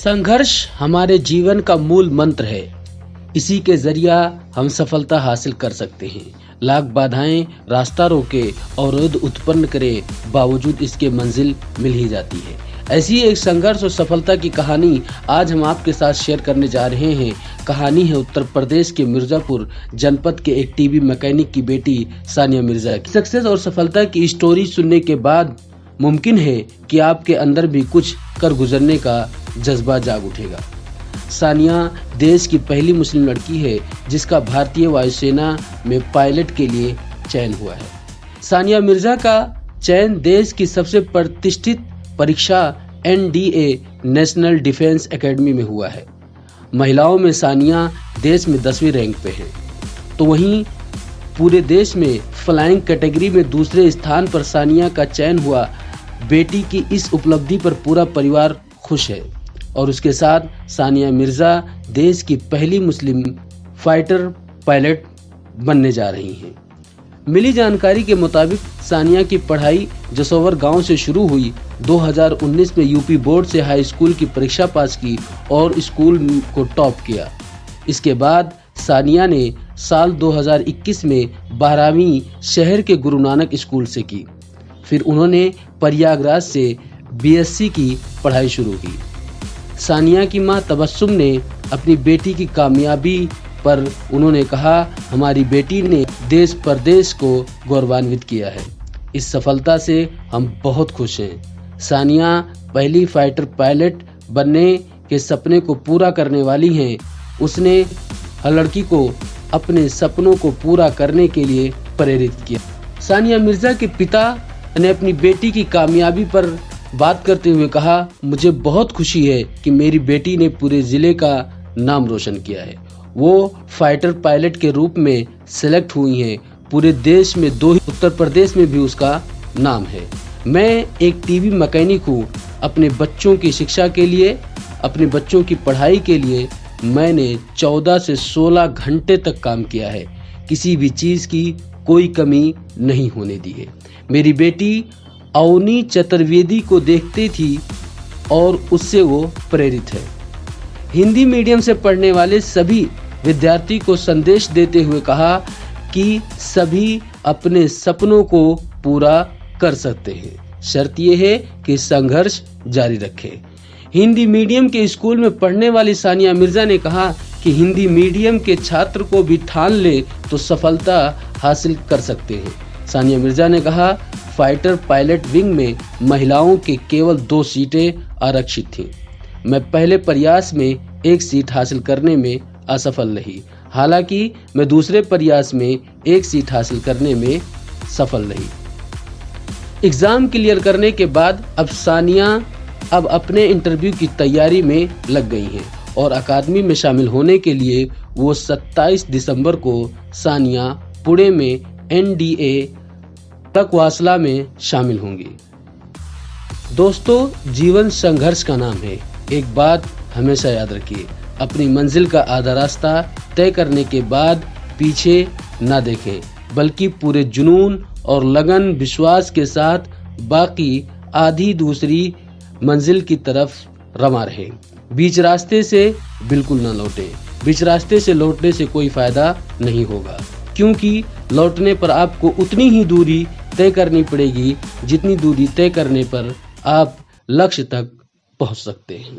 संघर्ष हमारे जीवन का मूल मंत्र है। इसी के जरिया हम सफलता हासिल कर सकते हैं। लाख बाधाएं रास्ता रोके, अवरोध उत्पन्न करे, बावजूद इसके मंजिल मिल ही जाती है। ऐसी एक संघर्ष और सफलता की कहानी आज हम आपके साथ शेयर करने जा रहे हैं। कहानी है उत्तर प्रदेश के मिर्जापुर जनपद के एक टीवी मैकेनिक की बेटी सानिया मिर्जा की। सक्सेस और सफलता की स्टोरी सुनने के बाद मुमकिन है कि आपके अंदर भी कुछ कर गुजरने का जज्बा जाग उठेगा। सानिया देश की पहली मुस्लिम लड़की है जिसका भारतीय वायुसेना में पायलट के लिए चयन हुआ है। सानिया मिर्जा का चयन देश की सबसे प्रतिष्ठित परीक्षा NDA नेशनल डिफेंस एकेडमी में हुआ है। महिलाओं में सानिया देश में 10वीं रैंक पे है, तो वहीं पूरे देश में फ्लाइंग कैटेगरी में दूसरे स्थान पर सानिया का चयन हुआ। बेटी की इस उपलब्धि पर पूरा परिवार खुश है और उसके साथ सानिया मिर्जा देश की पहली मुस्लिम फाइटर पायलट बनने जा रही हैं। मिली जानकारी के मुताबिक सानिया की पढ़ाई जसोवर गांव से शुरू हुई। 2019 में यूपी बोर्ड से हाई स्कूल की परीक्षा पास की और स्कूल को टॉप किया। इसके बाद सानिया ने साल 2021 में 12वीं शहर के गुरु नानक स्कूल से की। फिर उन्होंने प्रयागराज से BSc की पढ़ाई शुरू की। सानिया की मां तबस्सुम ने अपनी बेटी की कामयाबी पर उन्होंने कहा, हमारी बेटी ने देश प्रदेश को गौरवान्वित किया है। इस सफलता से हम बहुत खुश हैं। सानिया पहली फाइटर पायलट बनने के सपने को पूरा करने वाली हैं। उसने हर लड़की को अपने सपनों को पूरा करने के लिए प्रेरित किया। सानिया मिर्जा के पिता ने अपनी बेटी की कामयाबी पर बात करते हुए कहा, मुझे बहुत खुशी है कि मेरी बेटी ने पूरे जिले का नाम रोशन किया है। वो फाइटर पायलट के रूप में सिलेक्ट हुई हैं। पूरे देश में 2 ही उत्तर प्रदेश में भी उसका नाम है। मैं एक टीवी मैकेनिक हूँ। अपने बच्चों की शिक्षा के लिए, अपने बच्चों की पढ़ाई के लिए मैंने 14 से 16 घंटे तक काम किया है। किसी भी चीज़ की कोई कमी नहीं होने दी है। मेरी बेटी अवनी चतुर्वेदी को देखती थी और उससे वो प्रेरित है। हिंदी मीडियम से पढ़ने वाले सभी विद्यार्थी को संदेश देते हुए कहा कि सभी अपने सपनों को पूरा कर सकते हैं, शर्त यह है कि संघर्ष जारी रखें। हिंदी मीडियम के स्कूल में पढ़ने वाली सानिया मिर्जा ने कहा कि हिंदी मीडियम के छात्र को भी ठान ले तो सफलता हासिल कर सकते हैं। सानिया मिर्जा ने कहा, फाइटर पायलट विंग में महिलाओं के केवल 2 सीटें आरक्षित थीं। मैं पहले प्रयास में 1 सीट हासिल करने में असफल रही। हालांकि मैं दूसरे प्रयास में 1 सीट हासिल करने में सफल रही। एग्जाम क्लियर करने के बाद अब सानिया अपने इंटरव्यू की तैयारी में लग गई हैं और अकादमी में शामिल होने के लिए वो 27 दिसंबर को सानिया पुणे में NDA तकवासला में शामिल होंगी। दोस्तों, जीवन संघर्ष का नाम है। एक बात हमेशा याद रखिए, अपनी मंजिल का आधा रास्ता तय करने के बाद पीछे ना देखें, बल्कि पूरे जुनून और लगन विश्वास के साथ बाकी आधी दूसरी मंजिल की तरफ रवा रहे। बीच रास्ते से बिल्कुल ना लौटे। बीच रास्ते से लौटने से कोई फायदा नहीं होगा, क्योंकि लौटने पर आपको उतनी ही दूरी तय करनी पड़ेगी जितनी दूरी तय करने पर आप लक्ष्य तक पहुंच सकते हैं।